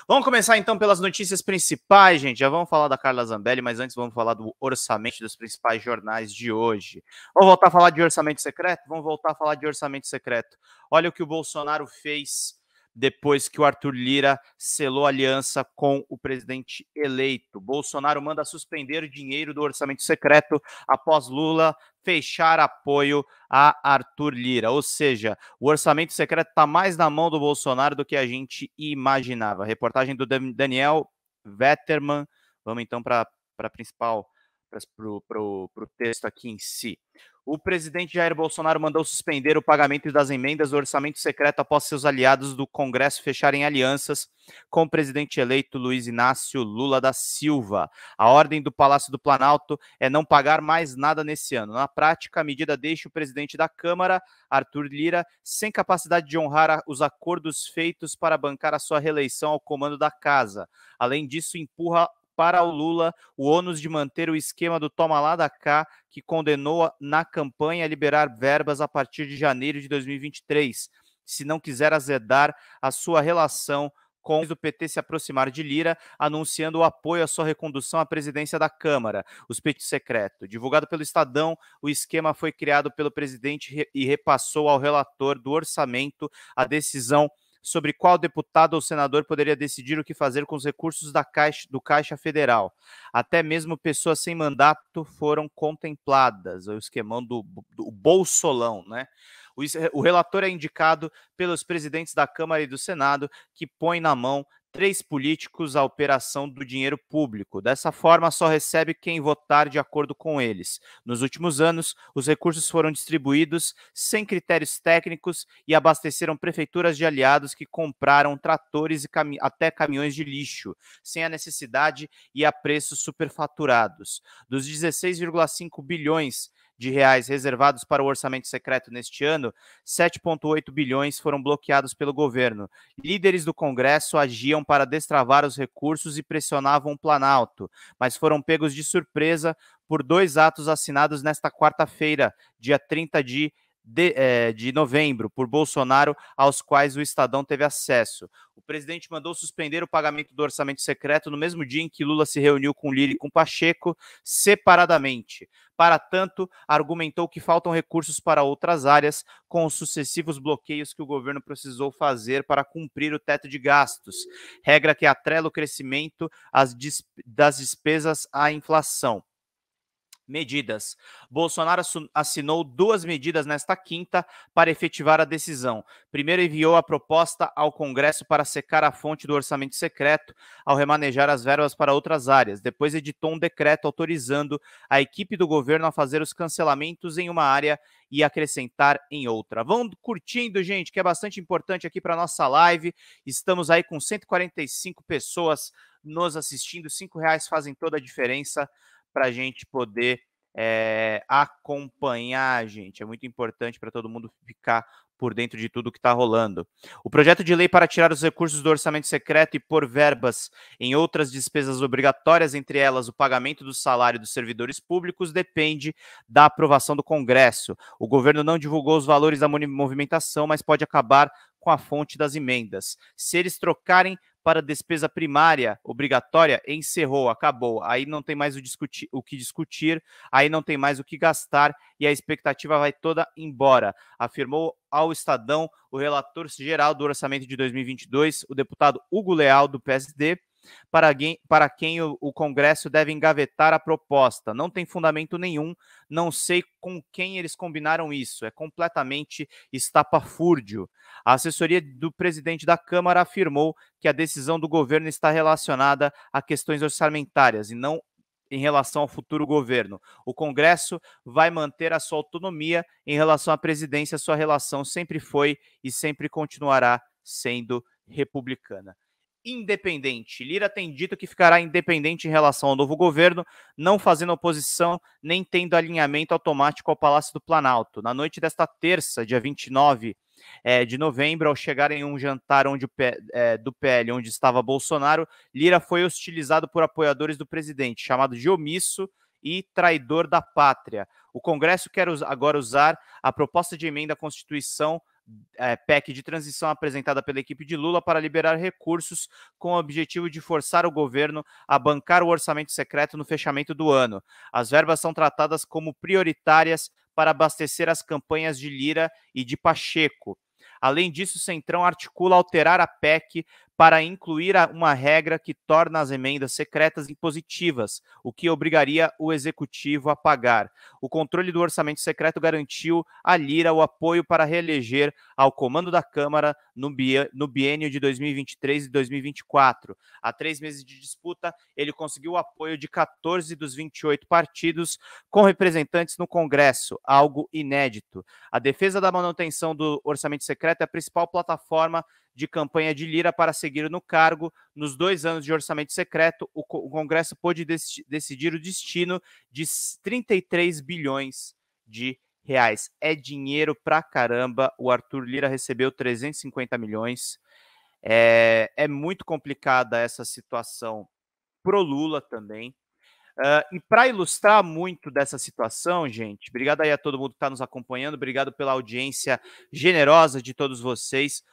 Vamos começar então pelas notícias principais, gente. Já vamos falar da Carla Zambelli, mas antes vamos falar do orçamento dos principais jornais de hoje. Vamos voltar a falar de orçamento secreto? Vamos voltar a falar de orçamento secreto. Olha o que o Bolsonaro fez depois que o Arthur Lira selou aliança com o presidente eleito. Bolsonaro manda suspender o dinheiro do orçamento secreto após Lula fechar apoio a Arthur Lira. Ou seja, o orçamento secreto está mais na mão do Bolsonaro do que a gente imaginava. Reportagem do Daniel Vetterman. Vamos então para a principal, para o texto aqui em si. O presidente Jair Bolsonaro mandou suspender o pagamento das emendas do orçamento secreto após seus aliados do Congresso fecharem alianças com o presidente eleito Luiz Inácio Lula da Silva. A ordem do Palácio do Planalto é não pagar mais nada nesse ano. Na prática, a medida deixa o presidente da Câmara, Arthur Lira, sem capacidade de honrar os acordos feitos para bancar a sua reeleição ao comando da casa. Além disso, empurra para o Lula o ônus de manter o esquema do toma lá da cá, que condenou na campanha a liberar verbas a partir de janeiro de 2023, se não quiser azedar a sua relação com o PT se aproximar de Lira, anunciando o apoio à sua recondução à presidência da Câmara, os petidos secretos. Divulgado pelo Estadão, o esquema foi criado pelo presidente e repassou ao relator do orçamento a decisão sobre qual deputado ou senador poderia decidir o que fazer com os recursos do Caixa Federal. Até mesmo pessoas sem mandato foram contempladas, o esquemão do Bolsolão, né? O relator é indicado pelos presidentes da Câmara e do Senado, que põe na mão 3 políticos a operação do dinheiro público. Dessa forma, só recebe quem votar de acordo com eles. Nos últimos anos, os recursos foram distribuídos sem critérios técnicos e abasteceram prefeituras de aliados que compraram tratores e até caminhões de lixo, sem a necessidade e a preços superfaturados. Dos 16,5 bilhões de reais reservados para o orçamento secreto neste ano, 7,8 bilhões foram bloqueados pelo governo. Líderes do Congresso agiam para destravar os recursos e pressionavam o Planalto, mas foram pegos de surpresa por 2 atos assinados nesta quarta-feira, dia 30 de novembro, por Bolsonaro, aos quais o Estadão teve acesso. O presidente mandou suspender o pagamento do orçamento secreto no mesmo dia em que Lula se reuniu com Lira e com Pacheco, separadamente. Para tanto, argumentou que faltam recursos para outras áreas, com os sucessivos bloqueios que o governo precisou fazer para cumprir o teto de gastos, regra que atrela o crescimento das despesas à inflação. Medidas. Bolsonaro assinou 2 medidas nesta quinta para efetivar a decisão. Primeiro, enviou a proposta ao Congresso para secar a fonte do orçamento secreto ao remanejar as verbas para outras áreas. Depois, editou um decreto autorizando a equipe do governo a fazer os cancelamentos em uma área e acrescentar em outra. Vão curtindo, gente, que é bastante importante aqui para a nossa live. Estamos aí com 145 pessoas nos assistindo. R$5 fazem toda a diferença para a gente poder acompanhar, gente. É muito importante para todo mundo ficar por dentro de tudo que está rolando. O projeto de lei para tirar os recursos do orçamento secreto e pôr verbas em outras despesas obrigatórias, entre elas o pagamento do salário dos servidores públicos, depende da aprovação do Congresso. O governo não divulgou os valores da movimentação, mas pode acabar com a fonte das emendas. Se eles trocarem para despesa primária obrigatória, encerrou, acabou. Aí não tem mais o que discutir, aí não tem mais o que gastar e a expectativa vai toda embora, afirmou ao Estadão o relator geral do orçamento de 2022, o deputado Hugo Leal, do PSD, para quem o Congresso deve engavetar a proposta. Não tem fundamento nenhum, não sei com quem eles combinaram isso, é completamente estapafúrdio. A assessoria do presidente da Câmara afirmou que a decisão do governo está relacionada a questões orçamentárias e não em relação ao futuro governo. O Congresso vai manter a sua autonomia em relação à presidência, sua relação sempre foi e sempre continuará sendo republicana. Independente. Lira tem dito que ficará independente em relação ao novo governo, não fazendo oposição nem tendo alinhamento automático ao Palácio do Planalto. Na noite desta terça, dia 29 de novembro, ao chegar em um jantar do PL, onde estava Bolsonaro, Lira foi hostilizado por apoiadores do presidente, chamado de omisso e traidor da pátria. O Congresso quer agora usar a proposta de emenda à Constituição PEC de transição apresentada pela equipe de Lula para liberar recursos com o objetivo de forçar o governo a bancar o orçamento secreto no fechamento do ano. As verbas são tratadas como prioritárias para abastecer as campanhas de Lira e de Pacheco. Além disso, o Centrão articula alterar a PEC para incluir uma regra que torna as emendas secretas impositivas, o que obrigaria o executivo a pagar. O controle do orçamento secreto garantiu a Lira o apoio para reeleger ao comando da Câmara no biênio de 2023 e 2024. Há 3 meses de disputa, ele conseguiu o apoio de 14 dos 28 partidos com representantes no Congresso, algo inédito. A defesa da manutenção do orçamento secreto é a principal plataforma de campanha de Lira para seguir no cargo. Nos 2 anos de orçamento secreto, o Congresso pôde decidir o destino de 33 bilhões de reais. É dinheiro pra caramba. O Arthur Lira recebeu 350 milhões. É muito complicada essa situação pro Lula também. E para ilustrar muito dessa situação, gente, obrigado aí a todo mundo que está nos acompanhando, obrigado pela audiência generosa de todos vocês.